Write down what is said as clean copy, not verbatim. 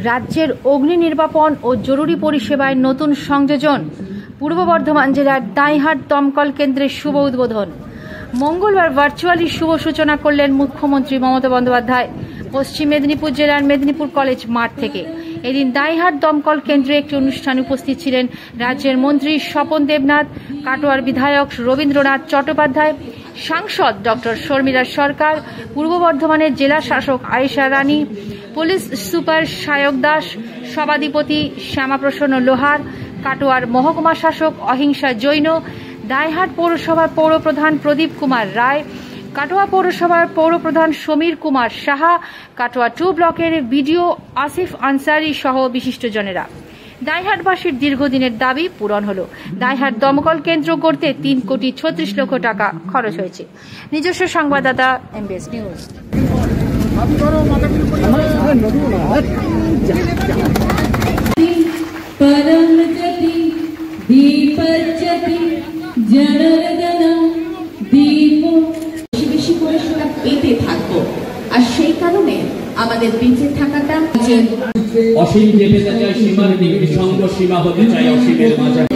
রাজ্যের অগ্নি নির্বাপন ও জরুরি পরিষেবায় নতুন সংযোজন। পূর্ব বর্ধমান জেলার দাঁইহাট দমকল কেন্দ্রের শুভ উদ্বোধন। মঙ্গলবার ভার্চুয়ালি শুভ সূচনা করলেন মুখ্যমন্ত্রী মমতা বন্দ্যোপাধ্যায় পশ্চিম মেদিনীপুর জেলার মেদিনীপুর কলেজ মাঠ থেকে। এদিন দাঁইহাট দমকল কেন্দ্রে একটি অনুষ্ঠানে উপস্থিত ছিলেন রাজ্যের মন্ত্রী স্বপন দেবনাথ, কাটোয়ার বিধায়ক রবীন্দ্রনাথ চট্টোপাধ্যায়, সাংসদ ডক্টর শর্মিলা সরকার, পূর্ব বর্ধমানের জেলা শাসক আয়েশা রানী, পুলিশ সুপার সায়ক দাস, সভাধিপতি শ্যামাপ্রসন্ন লোহার, কাটোয়ার মহকুমা শাসক অহিংসা জৈন, দাঁইহাট পৌরসভার পৌরপ্রধান প্রদীপ কুমার রায়, কাটোয়া পৌরসভার পৌরপ্রধান সমীর কুমার সাহা, কাটোয়া 2 ব্লকের বিডিও আসিফ আনসারি সহ বিশিষ্টজনেরা। দাঁইহাটবাসীর দীর্ঘদিনের দাবি পূরণ হলো। দাঁইহাট দমকল কেন্দ্র গড়তে 3,36,00,000 টাকা খরচ হয়েছে। নিজস্ব সংবাদদাতা এমবিএস নিউজ। বেশি করে সেটা পেতে থাকবো, আর সেই কারণে আমাদের বেঁচে থাকাটা অসীম যেতে চাই সীমার দিকে, সঙ্গ সীমা হতে চাই অসীমের মাঝে।